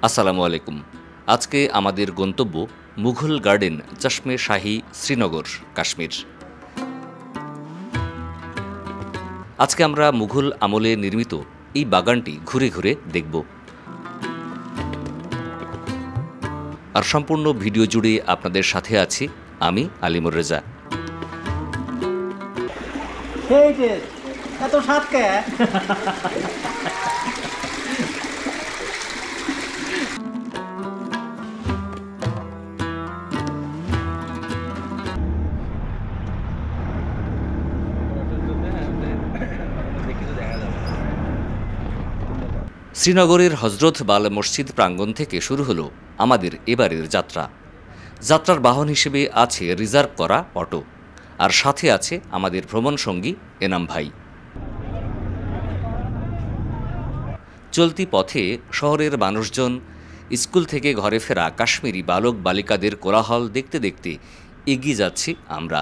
আসসালামু আলাইকুম। আজকে আমাদের গন্তব্য মুঘল গার্ডেন চশমে শাহী, শ্রীনগর, কাশ্মীর। আজকে আমরা মুঘল আমলে নির্মিত এই বাগানটি ঘুরে ঘুরে দেখব। আর সম্পূর্ণ ভিডিও জুড়ে আপনাদের সাথে আছি আমি আলিমুর রেজা। এত স্বাদ কে? শ্রীনগরের হজরত বাল মসজিদ প্রাঙ্গণ থেকে শুরু হলো আমাদের এবারের যাত্রা। যাত্রার বাহন হিসেবে আছে রিজার্ভ করা অটো, আর সাথে আছে আমাদের ভ্রমণ সঙ্গী এনাম ভাই। চলতি পথে শহরের মানুষজন, স্কুল থেকে ঘরে ফেরা কাশ্মীরি বালক বালিকাদের কোলাহল দেখতে দেখতে এগিয়ে যাচ্ছি আমরা।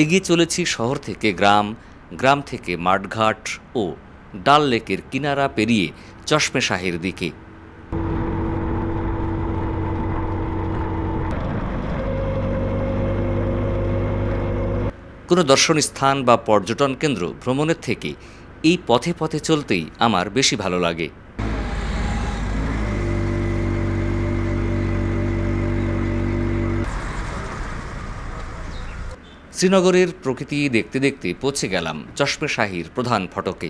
এগিয়ে চলেছি শহর থেকে গ্রাম, গ্রাম থেকে মাঠঘাট ও ডাল লেকের কিনারা পেরিয়ে চশমে শাহের দিকে। কোনো দর্শনীয় স্থান বা পর্যটন কেন্দ্র ভ্রমণের থেকে এই পথে পথে চলতেই আমার বেশি ভালো লাগে। শ্রীনগরের প্রকৃতি দেখতে দেখতে পৌঁছে গেলাম চশমে শাহীর প্রধান ফটকে।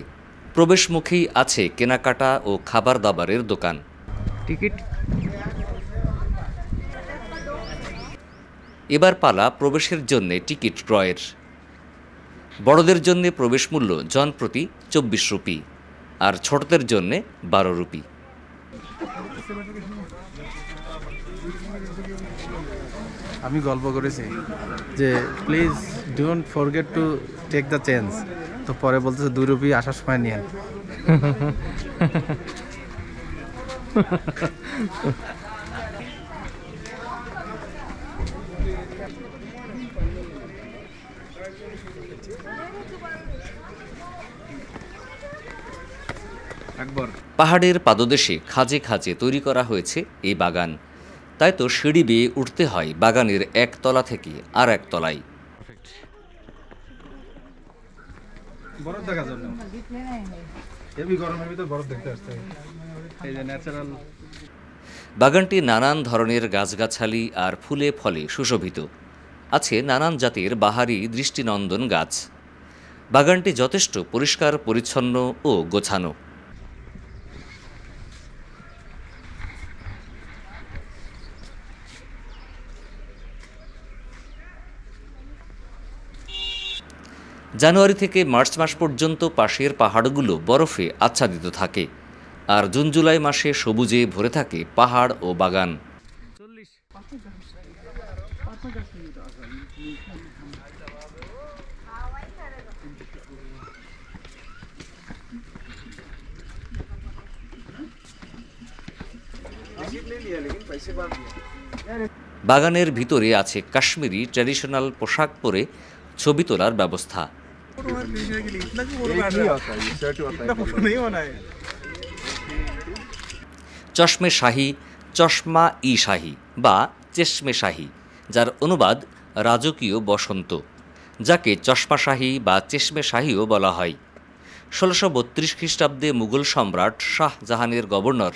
প্রবেশ মুখেই আছে কেনাকাটা ও খাবার দাবারের দোকান। টিকিট এবার পালা প্রবেশের জন্য টিকিট ক্রয়ের। বড়দের জন্য প্রবেশ মূল্য জন প্রতি 24 রুপি, আর ছোটদের জন্য 12 রুপি। আমি গল্প করেছি যে please don't forget to take the change, তো পরে বলতেছে 2 রুপি আসার সময় নিয়েন। পাহাড়ের পাদদেশে খাঁজে খাঁজে তৈরি করা হয়েছে এই বাগান। তাই তো সিঁড়ি বেয়ে উঠতে হয় বাগানের এক তলা থেকে আর এক তলায়। বরফ দেখার জন্য হেভি গরমের ভিতর বরফ দেখতে আসছে। এই যে ন্যাচারাল বাগানটি নানান ধরনের গাছগাছালি আর ফুলে ফলে সুশোভিত। আছে নানান জাতের বাহারি দৃষ্টিনন্দন গাছ। বাগানটি যথেষ্ট পরিষ্কার পরিচ্ছন্ন ও গোছানো। জানুয়ারি থেকে মার্চ মাস পর্যন্ত পাশের পাহাড়গুলো বরফে আচ্ছাদিত থাকে, আর জুন জুলাই মাসে সবুজে ভরে থাকে পাহাড় ও বাগান। বাগানের ভিতরে আছে কাশ্মীরি ট্র্যাডিশনাল পোশাক পরে ছবি তোলার ব্যবস্থা। চশমে শাহী, চশমা ই শাহী বা চেশমে শাহী, যার অনুবাদ রাজকীয় বসন্ত, যাকে চশমা শাহী বা চেশমে শাহীও বলা হয়। 1632 খ্রিস্টাব্দে মুঘল সম্রাট শাহজাহানের গভর্নর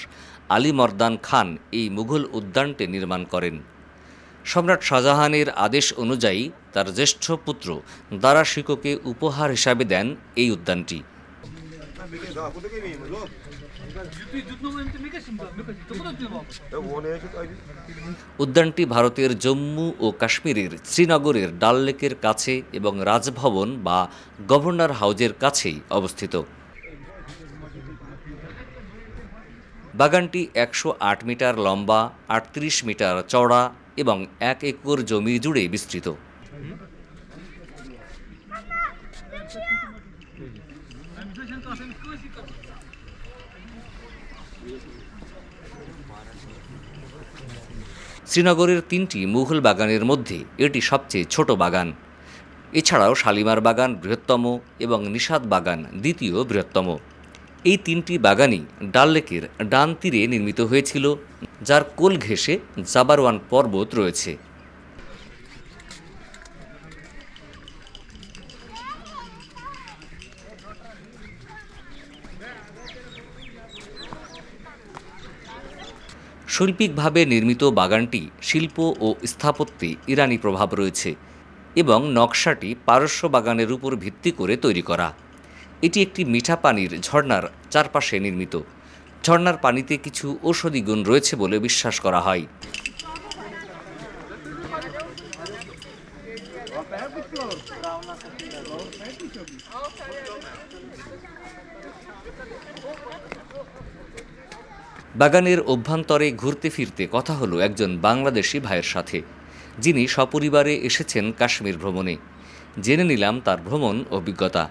আলী মর্দান খান এই মুঘল উদ্যানটি নির্মাণ করেন। সম্রাট শাহজাহানের আদেশ অনুযায়ী তার জ্যেষ্ঠ পুত্র দারা শিকোকে উপহার হিসাবে দেন এই উদ্যানটি। উদ্যানটি ভারতের জম্মু ও কাশ্মীরের শ্রীনগরের ডাল লেকের কাছে এবং রাজভবন বা গভর্নর হাউজের কাছেই অবস্থিত। বাগানটি 108 মিটার লম্বা, 38 মিটার চওড়া এবং 1 একর জমি জুড়ে বিস্তৃত। শ্রীনগরের 3টি মুঘল বাগানের মধ্যে এটি সবচেয়ে ছোট বাগান। এছাড়াও শালিমার বাগান বৃহত্তম এবং নিষাদ বাগান দ্বিতীয় বৃহত্তম। এই তিনটি বাগানই ডাল লেকের ডান তীরে নির্মিত হয়েছিল, যার কোল ঘেঁষে জাবারওয়ান পর্বত রয়েছে। শৈল্পিকভাবে নির্মিত বাগানটি শিল্প ও স্থাপত্যে ইরানি প্রভাব রয়েছে এবং নকশাটি পারস্য বাগানের উপর ভিত্তি করে তৈরি করা। এটি একটি মিঠা পানির ঝর্ণার চারপাশে নির্মিত। ঝর্ণার পানিতে কিছু ঔষধি গুণ রয়েছে বলে বিশ্বাস করা হয়। বাগানের অভ্যন্তরে ঘুরতে ফিরতে কথা হলো একজন বাংলাদেশি ভাইয়ের সাথে, যিনি সপরিবারে এসেছেন কাশ্মীর ভ্রমণে। জেনে নিলাম তার ভ্রমণ অভিজ্ঞতা।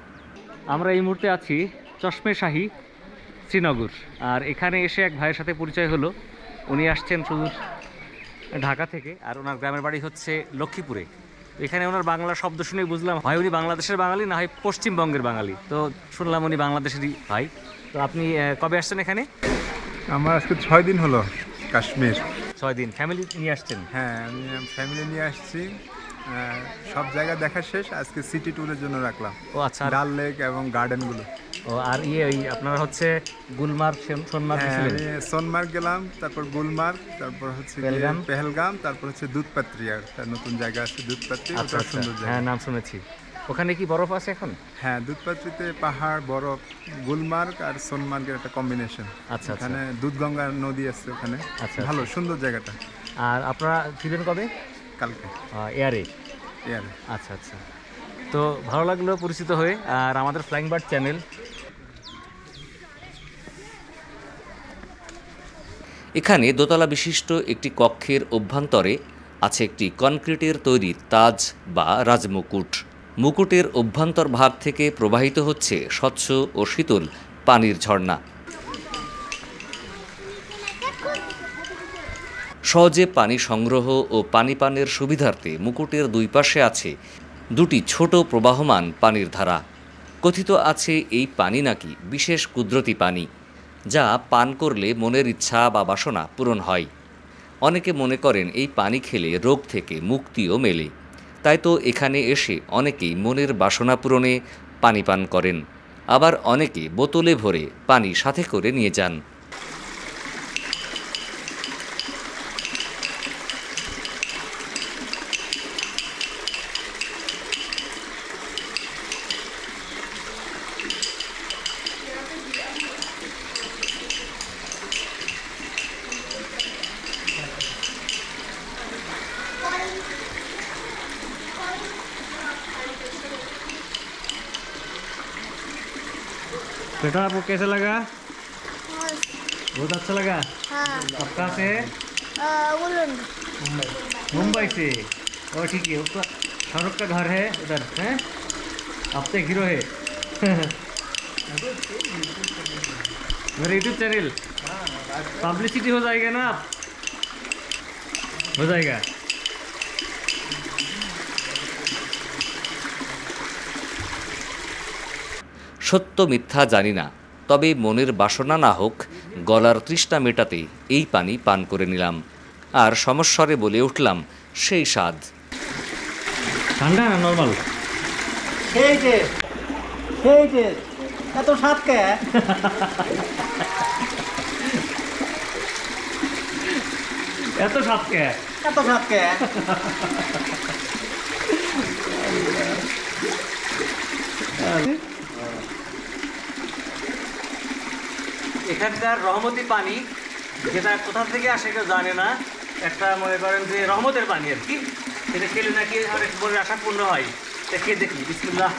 আমরা এই মুহূর্তে আছি চশমে শাহী, শ্রীনগর। আর এখানে এসে এক ভাইয়ের সাথে পরিচয় হলো। উনি আসছেন সুদূর ঢাকা থেকে, আর ওনার গ্রামের বাড়ি হচ্ছে লক্ষ্মীপুরে। এখানে ওনার বাংলা শব্দ শুনে বুঝলাম হয় উনি বাংলাদেশের বাঙালি, না হয় পশ্চিমবঙ্গের বাঙালি। তো শুনলাম উনি বাংলাদেশেরই ভাই। তো আপনি কবে আসছেন এখানে? আমার আজকে 6 দিন হলো কাশ্মীর। 6 দিন। ফ্যামিলি নিয়ে আসছেন? হ্যাঁ, আমি ফ্যামিলি নিয়ে আসছি। সব জায়গা দেখা শেষ, আজকে সিটি ট্যুরের জন্য রাখলাম। ও আচ্ছা। ডাল লেক এবং গার্ডেনগুলো। ও আর ওই আপনারা হচ্ছে গুলমার্গ, সোনমার্গ ছিলেন? আমি সোনমার্গ গেলাম, তারপর গুলমার্গ, তারপর হচ্ছে পেহেলগাম, তারপর হচ্ছে দুধপাত্রি। আর নতুন জায়গা আছে দুধপাত্রি, ওটা সুন্দর জায়গা। হ্যাঁ, নাম শুনেছি। ওখানে কি বরফ আছে এখন? হ্যাঁ, দুধপাত্রিতে পাহাড়, বরফ। গুলমার্গ আর সোনমার্গের একটা কম্বিনেশন। আচ্ছা, ওখানে দুধগঙ্গা নদী আছে ওখানে। আচ্ছা, ভালো সুন্দর জায়গাটা। আর আপনারা ফিরবেন কবে? কালকে এয়ারে। এয়ারে। আচ্ছা আচ্ছা। তো ভালো লাগলো পরিচিত হয়ে। আর আমাদের ফ্লাইং বার্ড চ্যানেল। এখানে দোতলা বিশিষ্ট একটি কক্ষের অভ্যন্তরে আছে একটি কনক্রিটের তৈরি তাজ বা রাজমুকুট। মুকুটের অভ্যন্তর ভাগ থেকে প্রবাহিত হচ্ছে স্বচ্ছ ও শীতল পানির ঝর্ণা। সহজে পানি সংগ্রহ ও পানি পানের সুবিধার্থে মুকুটের দুই পাশে আছে দুটি ছোট প্রবাহমান পানির ধারা। কথিত আছে এই পানি নাকি বিশেষ কুদরতি পানি, যা পান করলে মনের ইচ্ছা বা বাসনা পূরণ হয়। অনেকে মনে করেন এই পানি খেলে রোগ থেকে মুক্তিও মেলে। তাই তো এখানে এসে অনেকেই মনের বাসনা পূরণে পানি পান করেন। আবার অনেকে বোতলে ভরে পানি সাথে করে নিয়ে যান। बेटा आपको कैसा लगा? बहुत अच्छा लगा। हाँ। आप कहाँ से है? मुंबई से। और ठीक है, उसका शाहरुख का घर है उधर है। आप तो हीरो है। मेरा यूट्यूब चैनल पब्लिसिटी हो जाएगा ना, आप हो जाएगा। সত্য মিথ্যা জানি না, তবে মনের বাসনা না হোক, গলার তৃষ্ণা মেটাতে এই পানি পান করে নিলাম। আর সমস্বরে বলে উঠলাম, সেই স্বাদ। ঠান্ডা না নর্মাল? এত স্বাদ কে? এত স্বাদ কে? এত স্বাদ কে? এখানকার রহমতি পানি, যেটা কোথা থেকে আসে কেউ জানে না। একটা মনে করেন যে রহমতের পানি আর কি, সেটা খেলে নাকি অনেক মনের আশা পূর্ণ হয়। তা খেয়ে দেখি। বিসমিল্লাহ।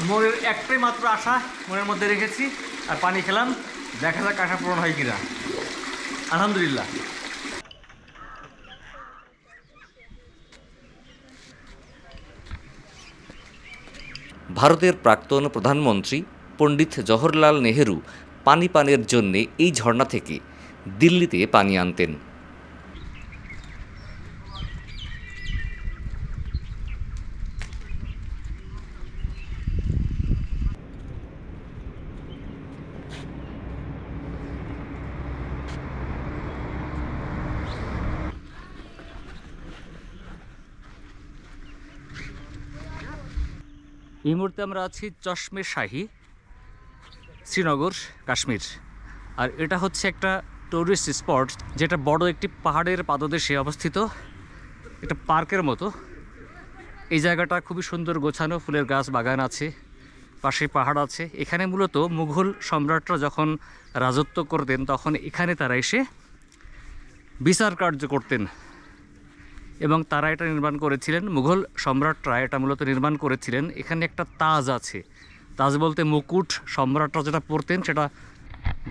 মনের একটাই মাত্র আশা মনের মধ্যে রেখেছি, আর পানি খেলাম। দেখা যাক আশা পূরণ হয় কিনা। আলহামদুলিল্লাহ। ভারতের প্রাক্তন প্রধানমন্ত্রী পণ্ডিত জওহরলাল নেহেরু পানি পানের জন্যে এই ঝর্ণা থেকে দিল্লিতে পানি আনতেন। এই মুহূর্তে আমরা আছি চশমে শাহী, শ্রীনগর, কাশ্মীর। আর এটা হচ্ছে একটা টুরিস্ট স্পট যেটা বড় একটি পাহাড়ের পাদদেশে অবস্থিত, একটা পার্কের মতো। এই জায়গাটা খুবই সুন্দর গোছানো, ফুলের গাছ বাগান আছে, পাশে পাহাড় আছে। এখানে মূলত মুঘল সম্রাটরা যখন রাজত্ব করতেন তখন এখানে তারা এসে বিচার কার্য করতেন এবং তারা এটা নির্মাণ করেছিলেন। মুঘল সম্রাটরা এটা মূলত নির্মাণ করেছিলেন। এখানে একটা তাজ আছে, তাজ বলতে মুকুট, সম্রাটরা যেটা পরতেন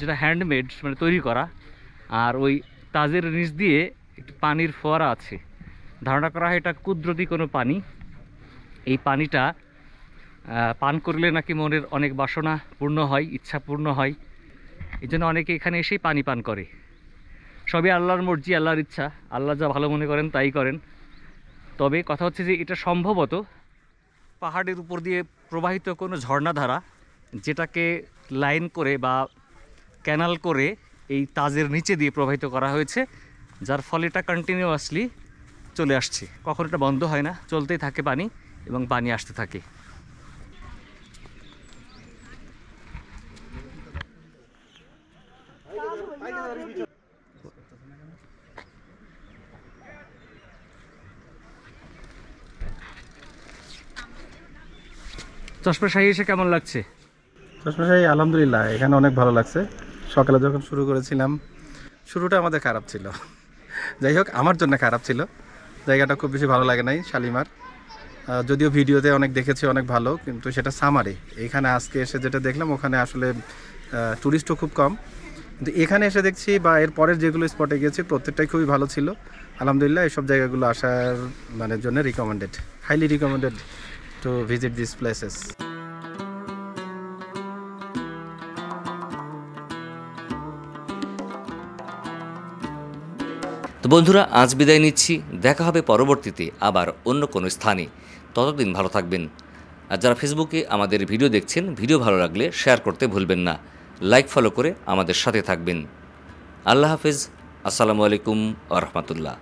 যেটা হ্যান্ডমেড, মানে তৈরি করা। আর ওই তাজের নিচ দিয়ে একটি পানির ফোয়ারা আছে, ধারণা করা হয় এটা কুদরতি কোনো পানি। এই পানিটা পান করলে নাকি মনের অনেক বাসনা পূর্ণ হয়, ইচ্ছা পূর্ণ হয়। এই জন্য অনেকে এখানে এসেই পানি পান করে। সবই আল্লাহর মর্জি, আল্লাহর ইচ্ছা, আল্লাহ যা ভালো মনে করেন তাই করেন। তবে কথা হচ্ছে যে এটা সম্ভবত পাহাড়ের উপর দিয়ে প্রবাহিত কোনো ঝর্ণাধারা, যেটাকে লাইন করে বা ক্যানাল করে এই তাজের নিচে দিয়ে প্রবাহিত করা হয়েছে, যার ফলে এটা কন্টিনিউয়াসলি চলে আসছে। কখনো এটা বন্ধ হয় না, চলতেই থাকে পানি এবং পানি আসতে থাকে। চশমা শাহী এসে কেমন লাগছে? চশমা শাহী আলহামদুলিল্লাহ, এখানে অনেক ভালো লাগছে। সকালে যখন শুরু করেছিলাম, শুরুটা আমাদের খারাপ ছিল, যাই হোক আমার জন্য খারাপ ছিল। জায়গাটা খুব বেশি ভালো লাগে নাই শালিমার, যদিও ভিডিওতে অনেক দেখেছি অনেক ভালো, কিন্তু সেটা সামারে। এখানে আজকে এসে যেটা দেখলাম ওখানে আসলে টুরিস্টও খুব কম, কিন্তু এখানে এসে দেখছি বা এর পরের যেগুলো স্পটে গেছি প্রত্যেকটাই খুবই ভালো ছিল। আলহামদুলিল্লাহ, এইসব জায়গাগুলো আসার জন্য recommended, highly recommended to visit these places. তো বন্ধুরা, আজ বিদায় নিচ্ছি। দেখা হবে পরবর্তীতে আবার অন্য কোনো স্থানে। ততদিন ভালো থাকবেন। আর যারা ফেসবুকে আমাদের ভিডিও দেখছেন, ভিডিও ভালো লাগলে শেয়ার করতে ভুলবেন না, লাইক ফলো করে আমাদের সাথে থাকবেন। আল্লাহ হাফেজ, আসসালামু আলাইকুম ওয়া রাহমাতুল্লাহ।